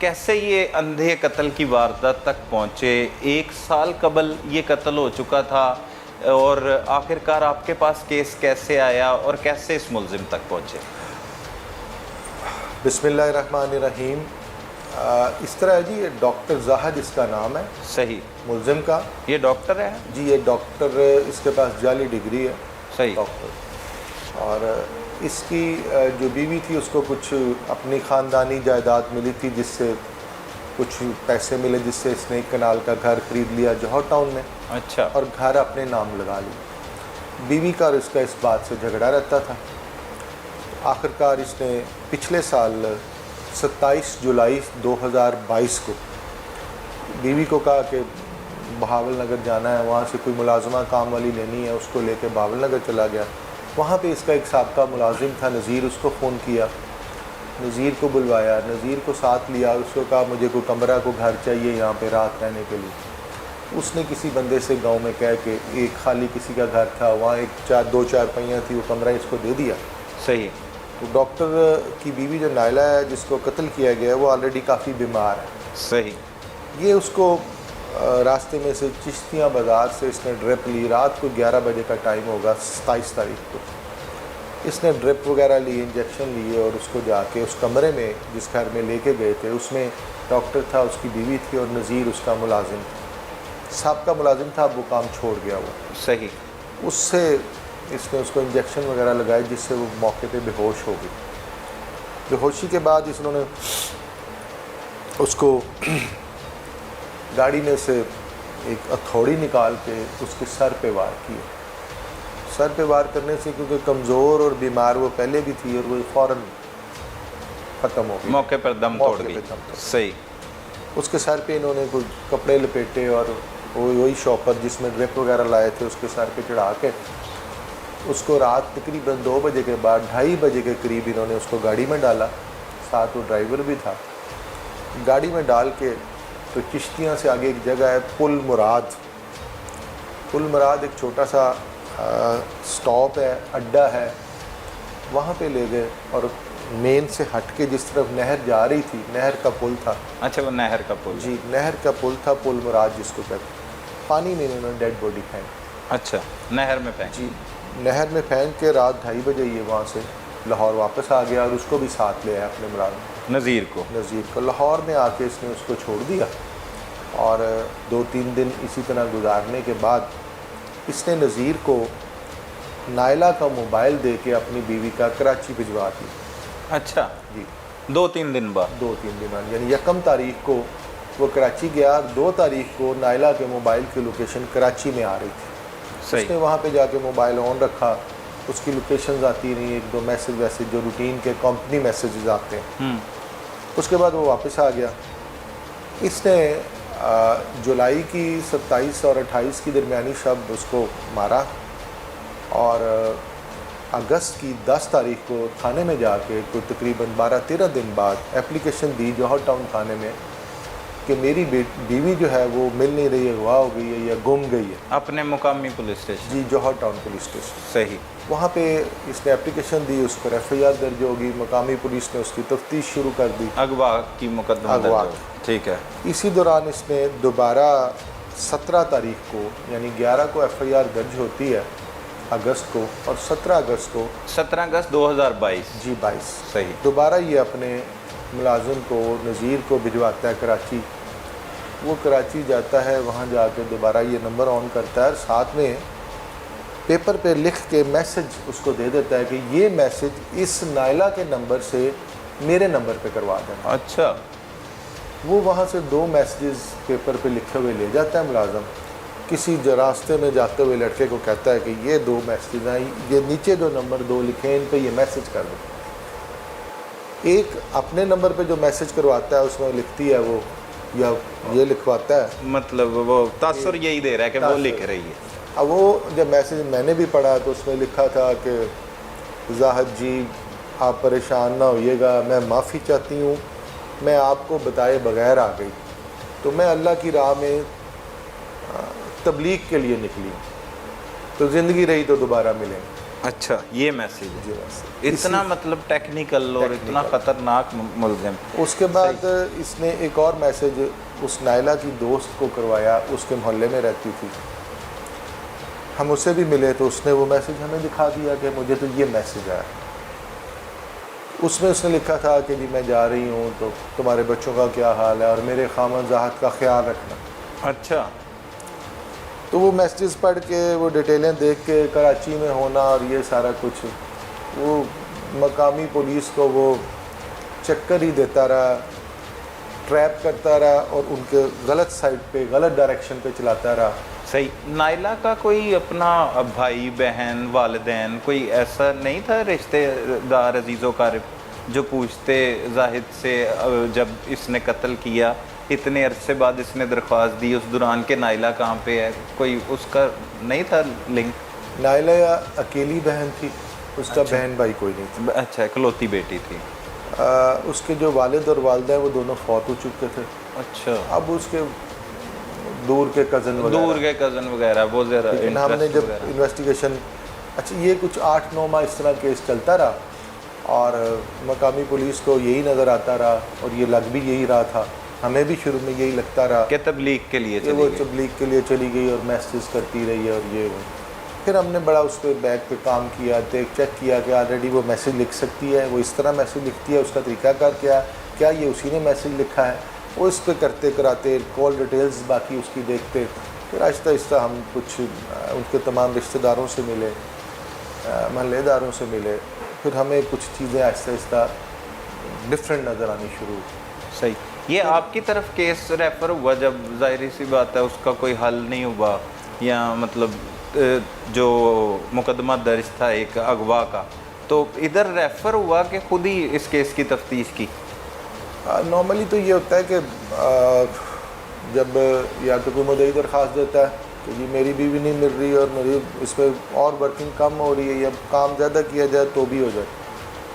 कैसे ये अंधे कत्ल की वारदात तक पहुँचे? 1 साल कबल ये कत्ल हो चुका था और आखिरकार आपके पास केस कैसे आया और कैसे इस मुलजिम तक पहुँचे? बिस्मिल्लाहिर्रहमानिर्रहीम। इस तरह है जी, ये डॉक्टर जाहिद इसका नाम है सही। मुलजिम का। ये डॉक्टर है जी, ये डॉक्टर, इसके पास जाली डिग्री है। सही। डॉक्टर। और इसकी जो बीवी थी उसको कुछ अपनी ख़ानदानी जायदाद मिली थी, जिससे कुछ पैसे मिले, जिससे इसने एक कनाल का घर ख़रीद लिया जौहर टाउन में। अच्छा। और घर अपने नाम लगा लिया। बीवी का और इसका इस बात से झगड़ा रहता था। आखिरकार इसने पिछले साल 27 जुलाई 2022 को बीवी को कहा कि बहावल नगर जाना है, वहाँ से कोई मुलाजमा काम वाली लेनी है, उसको लेके बहावल नगर चला गया। वहाँ पे इसका एक साबका मुलाजिम था नज़ीर, उसको फ़ोन किया, नज़ीर को बुलवाया, नज़ीर को साथ लिया, उसको कहा मुझे कोई कमरा को घर चाहिए यहाँ पे रात रहने के लिए। उसने किसी बंदे से गांव में कह के एक खाली किसी का घर था, वहाँ एक दो चार पहियाँ थी, वो कमरा इसको दे दिया। सही। तो डॉक्टर की बीवी जो नायला है, जिसको कत्ल किया गया है, वो ऑलरेडी काफ़ी बीमार है। सही। ये उसको रास्ते में से चिश्तियाँ बाज़ार से इसने ड्रिप ली। रात को 11 बजे का टाइम होगा 27 तारीख को। इसने ड्रिप वगैरह ली, इंजेक्शन लिए और उसको जाके उस कमरे में जिस घर में लेके गए थे, उसमें डॉक्टर था, उसकी बीवी थी और नज़ीर उसका मुलाजिम, साहब मुलाजिम था। अब वो काम छोड़ गया वो। सही। उससे इसने उसको इंजेक्शन वगैरह लगाए, जिससे वो मौके पे बेहोश हो गई। बेहोशी के बाद इसने उसको गाड़ी में से एक हथौड़ी निकाल के उसके सर पे वार किया। सर पे वार करने से, क्योंकि कमज़ोर और बीमार वो पहले भी थी, और वो फ़ौरन ख़त्म हो गई, मौके पर दम तोड़ गई। सही। उसके सर पे इन्होंने कोई कपड़े लपेटे और वही शॉपर जिसमें ड्रिप वगैरह लाए थे उसके सर पे चढ़ा के उसको रात तकरीबन 2 बजे के बाद 2:30 बजे के करीब इन्होंने उसको गाड़ी में डाला। साथ वो ड्राइवर भी था। गाड़ी में डाल के तो चिश्तियाँ से आगे एक जगह है पुल मुराद। पुल मुराद एक छोटा सा स्टॉप है, अड्डा है, वहाँ पे ले गए और मेन से हट के जिस तरफ नहर जा रही थी, नहर का पुल था। अच्छा, वो नहर का पुल? जी, नहर का पुल था, पुल मुराद जिसको कहते हैं। पानी में इन्होंने डेड बॉडी फेंक। अच्छा, नहर में फेंक? जी, नहर में फेंक के रात 2:30 बजे ये वहाँ से लाहौर वापस आ गया और उसको भी साथ ले आया अपने मुराद, नज़ीर को लाहौर में आके इसने उसको छोड़ दिया। और 2-3 दिन इसी तरह गुजारने के बाद इसने नज़ीर को नायला का मोबाइल दे के अपनी बीवी का कराची भिजवा दिया। अच्छा जी, 2-3 दिन बाद? 2-3 दिन बाद, यानी 1 तारीख को वो कराची गया, 2 तारीख को नायला के मोबाइल की लोकेशन कराची में आ रही थी। सही। उसने वहाँ पे जाके मोबाइल ऑन रखा, उसकी लोकेशंस आती रही, 1-2 मैसेज जो रूटीन के कंपनी मैसेजेस आते हैं। उसके बाद वो वापस आ गया। इसने जुलाई की 27 और 28 की दरमियानी शब उसको मारा और अगस्त की 10 तारीख को थाने में जाके कोई तकरीबन 12-13 दिन बाद एप्लीकेशन दी जौहर टाउन थाने में कि मेरी बीवी जो है वो मिल नहीं रही है, अगवा हो गई है या गुम गई है। अपने मुकामी पुलिस स्टेशन? जी, जौहर टाउन पुलिस स्टेशन। सही। वहाँ पे इसने एप्लीकेशन दी, उस पर FIR दर्ज होगी, मकामी पुलिस ने उसकी तफ्तीश शुरू कर दी। अगवा की मुकदमा? अगवा। ठीक है। इसी दौरान इसने दोबारा 17 तारीख को, यानी 11 को FIR दर्ज होती है अगस्त को, और 17 अगस्त को 17 अगस्त 2022? जी 22। सही। दोबारा ये अपने मुलाजिम को, नज़ीर को भिजवाता है कराची। वो कराची जाता है, वहाँ जाके दोबारा ये नंबर ऑन करता है और साथ में पेपर पे लिख के मैसेज उसको दे देता है कि ये मैसेज इस नायला के नंबर से मेरे नंबर पे करवा देना। अच्छा। वो वहाँ से 2 मैसेजेस पेपर पे लिखे हुए ले जाता है मुलाजम। किसी रास्ते में जाते हुए लड़के को कहता है कि ये 2 मैसेज हैं, ये नीचे जो नंबर 2 लिखे हैं इन पे ये मैसेज कर दो। एक अपने नंबर पे जो मैसेज करवाता है उसमें लिखती है वो, या ये लिखवाता है, मतलब वो तासुर यही दे रहा है कि वो लिख रही है। अब वो जब मैसेज मैंने भी पढ़ा तो उसमें लिखा था कि जाहिद जी आप परेशान ना होइएगा, मैं माफ़ी चाहती हूँ, मैं आपको बताए बगैर आ गई, तो मैं अल्लाह की राह में तबलीग के लिए निकली, तो ज़िंदगी रही तो दोबारा मिलेंगे। अच्छा, ये मैसेज है। जी बस इतना मतलब टेक्निकल और इतना ख़तरनाक मुलजिम। उसके बाद इसने एक और मैसेज उस नायला की दोस्त को करवाया, उसके मोहल्ले में रहती थी। हम उससे भी मिले तो उसने वो मैसेज हमें दिखा दिया कि मुझे तो ये मैसेज आया। उसमें उसने लिखा था कि जी मैं जा रही हूँ तो तुम्हारे बच्चों का क्या हाल है और मेरे खामन ज़ाहत का ख्याल रखना। अच्छा, तो वो मैसेजेस पढ़ के वो डिटेलें देख के कराची में होना और ये सारा कुछ, वो मकामी पुलिस को वो चक्कर ही देता रहा, ट्रैप करता रहा और उनके गलत साइड पे, गलत डायरेक्शन पे चलाता रहा। सही। नायला का कोई अपना भाई बहन वालिदैन कोई ऐसा नहीं था रिश्तेदार अजीज़ो कारब जो पूछते जाहिद से जब इसने कत्ल किया इतने अरसे बाद इसने दरख्वास्त दी, उस दौरान के नायला कहाँ पे है, कोई उसका नहीं था लिंक? नायला अकेली बहन थी, उसका अच्छा। बहन भाई कोई नहीं था। अच्छा, इकलौती बेटी थी। उसके जो वालिद और वालदा है वो दोनों फौत हो चुके थे। अच्छा, अब उसके दूर के कज़न वगैरह, दूर के कज़न वगैरह वो ज़रा लेकिन हमने इंटरेस्ट जब वगैरह। इन्वेस्टिगेशन, अच्छा ये कुछ 8-9 माह इस तरह केस चलता रहा और मकामी पुलिस को यही नज़र आता रहा और ये लग भी यही रहा था, हमें भी शुरू में यही लगता रहा कि तबलीग के लिए कि वो चली गई। तबलीग के लिए चली गई और मैसेज करती रही है और ये वो। फिर हमने बड़ा उस पर बैग पे काम किया, चेक किया कि ऑलरेडी वो मैसेज लिख सकती है, वो इस तरह मैसेज लिखती है, उसका तरीक़ाकार क्या ये उसी ने मैसेज लिखा है। वो इस पर करते कराते कॉल डिटेल्स बाकी उसकी देखते, फिर आहिस्ता आहिस्ता हम कुछ उनके तमाम रिश्तेदारों से मिले, महल्लेदारों से मिले, फिर हमें कुछ चीज़ें आहिस्ता आहिस्ता डिफरेंट नज़र आनी शुरू हुई। सही। ये आपकी तरफ केस रेफ़र हुआ जब ज़ाहिर सी बात है उसका कोई हल नहीं हुआ, या मतलब जो मुकदमा दर्ज था एक अगवा का, तो इधर रेफ़र हुआ कि खुद ही इस केस की तफ्तीश की? नॉर्मली तो ये होता है कि जब या तो कोई मुद्दई दरख्वास्त देता है कि जी मेरी बीवी नहीं मिल रही और मेरी इस पर और वर्किंग कम हो रही है या काम ज़्यादा किया जाए तो भी हो जाए।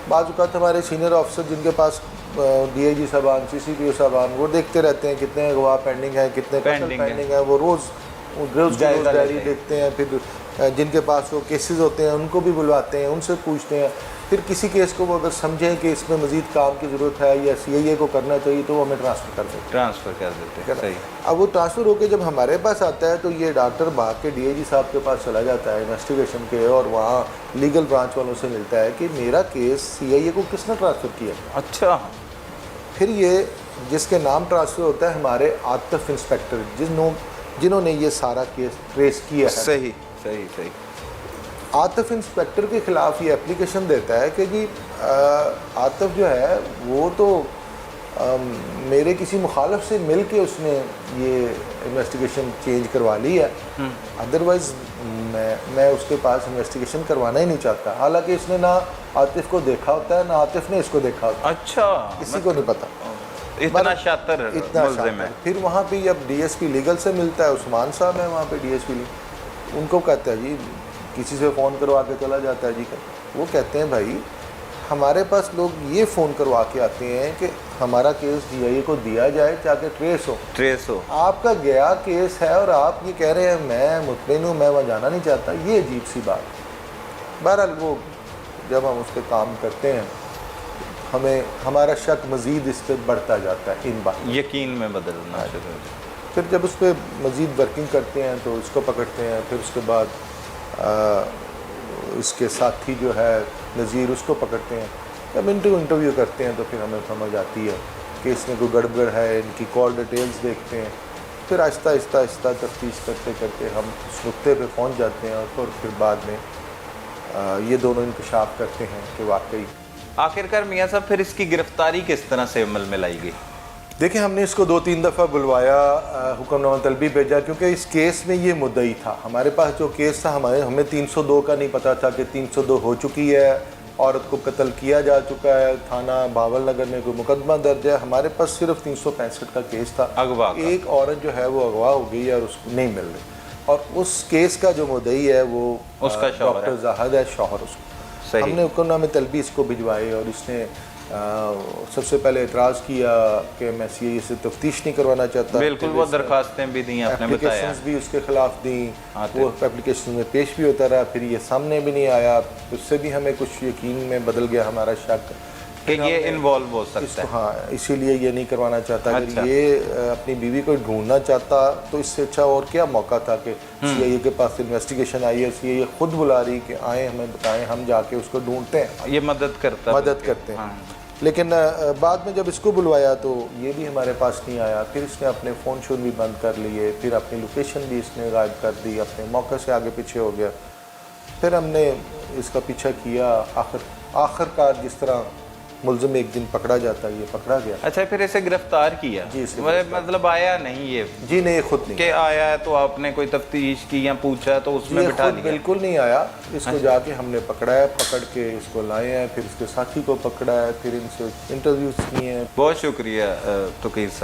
बाज़ औक़ात हमारे सीनियर ऑफिसर जिनके पास DIG साहबान, CCPO साहबान, वो देखते रहते हैं कितने अगवा पेंडिंग है, कितने पेंडिंग है, वो रोज़ जायज़ा डायरी लेते हैं। देखते हैं। फिर जिनके पास वो केसेस होते हैं उनको भी बुलवाते हैं, उनसे पूछते हैं। फिर किसी केस को वो अगर समझें कि इसमें मज़ीद काम की ज़रूरत है या CIA को करना चाहिए तो वो हमें ट्रांसफ़र कर देते हैं। ट्रांसफ़र कर देते हैं। सही। अब वो ट्रांसफ़र होकर जब हमारे पास आता है तो ये डॉक्टर भाग के DIG साहब के पास चला जाता है इन्वेस्टिगेशन के, और वहाँ लीगल ब्रांच वालों से मिलता है कि मेरा केस CIA को किसने ट्रांसफ़र किया। अच्छा। फिर ये जिसके नाम ट्रांसफ़र होता है हमारे आतिफ इंस्पेक्टर, जिन्होंने ये सारा केस ट्रेस किया है। सही सही सही। आतिफ इंस्पेक्टर के ख़िलाफ़ ये एप्लीकेशन देता है कि जी आतिफ जो है वो तो मेरे किसी मुखालफ से मिल के उसने ये इन्वेस्टिगेशन चेंज करवा ली है, अदरवाइज़ मैं उसके पास इन्वेस्टिगेशन करवाना ही नहीं चाहता। हालांकि इसने ना आतिफ को देखा होता है ना आतिफ ने इसको देखा होता है। अच्छा, किसी को नहीं पता। इतना शातिर इतना मुल्ज़िम है। फिर वहाँ पे जब DSP लीगल से मिलता है, उस्मान साहब है वहाँ पे DSP, उनको कहता है जी किसी से फ़ोन करवा के चला जाता है जी का। वो कहते हैं भाई हमारे पास लोग ये फ़ोन करवा के आते हैं कि हमारा केस DIA को दिया जाए ताकि ट्रेस हो। आपका गया केस है और आप ये कह रहे हैं मैं मुतमिन हूँ, मैं वहाँ जाना नहीं चाहता। ये अजीब सी बात। बहरहाल वो जब हम उस पर काम करते हैं हमें हमारा शक मज़ीद इस पर बढ़ता जाता है, इन बात यकीन में बदलना शुरू हो जाता है। फिर जब उस पर मज़ीद वर्किंग करते हैं तो इसको पकड़ते हैं, फिर उसके बाद इसके साथी जो है नज़ीर उसको पकड़ते हैं। जब इंटरव्यू करते हैं तो फिर हमें समझ आती है कि इसमें कोई गड़बड़ है, इनकी कॉल डिटेल्स देखते हैं। फिर आहिस्ता आहिस्ता आहिस्ता तफ्तीश करते करते हम उस नुक्ते पे पहुंच जाते हैं और फिर बाद में ये दोनों इंकशाफ करते हैं कि वाकई। आखिरकार मियाँ साहब फिर इसकी गिरफ्तारी किस तरह से अमल में लाई गई? देखिए हमने इसको 2-3 दफ़ा बुलवाया, हुक्मनामा तलबी भेजा, क्योंकि इस केस में ये मुद्दई था। हमारे पास जो केस था हमें 302 का नहीं पता था कि 302 हो चुकी है, औरत को कत्ल किया जा चुका है, थाना बावल नगर में कोई मुकदमा दर्ज है। हमारे पास सिर्फ 365 का केस था, अगवा का। एक औरत जो है वो अगवा हो गई है और उसको नहीं मिल रही, और उस केस का जो मुद्दई है वो उसका शौहर डॉक्टर जाहिद है, शौहर उसको। हमने हुक्मनामे तलबी इसको भिजवाए और इसने सबसे पहले एतराज़ किया कि मैं CIA से तफ्तीश नहीं करवाना चाहता। बिल्कुल, वो दरखास्तें भी दी आपने बताया, एप्लीकेशंस भी उसके ख़िलाफ़ दी, हाँ, वो एप्लीकेशन में पेश भी होता रहा, फिर ये सामने भी नहीं आया, उससे भी हमें कुछ यकीन में बदल गया हमारा शक कि ये इन्वॉल्व हो सकता इसको। है। हाँ, इसीलिए ये नहीं करवाना चाहता। अच्छा। अगर ये अपनी बीवी को ढूंढना चाहता तो इससे अच्छा और क्या मौका था कि CIA के पास इन्वेस्टिगेशन आई है, CIA खुद बुला रही कि आए हमें बताएं, हम जाके उसको ढूंढते हैं, ये मदद करते हैं। हैं। लेकिन बाद में जब इसको बुलवाया तो ये भी हमारे पास नहीं आया। फिर इसने अपने फ़ोन शोन भी बंद कर लिए, फिर अपनी लोकेशन भी इसने गायब कर दी, अपने मौके से आगे पीछे हो गया। फिर हमने इसका पीछा किया, आखिरकार जिस तरह मुल्ज़िम एक दिन पकड़ा जाता है, ये पकड़ा गया। अच्छा, फिर इसे गिरफ्तार किया? जी, इसे मतलब आया नहीं ये जी नहीं, खुद नहीं कि आया है तो आपने कोई तफ्तीश की या पूछा तो उसमें ये बिठा खुद लिया? बिल्कुल नहीं आया। इसको जाके हमने पकड़ा है, पकड़ के इसको लाए हैं, फिर इसके साथी को पकड़ा है, फिर इनसे इंटरव्यूज़ किए हैं। बहुत शुक्रिया तौकीर साहब।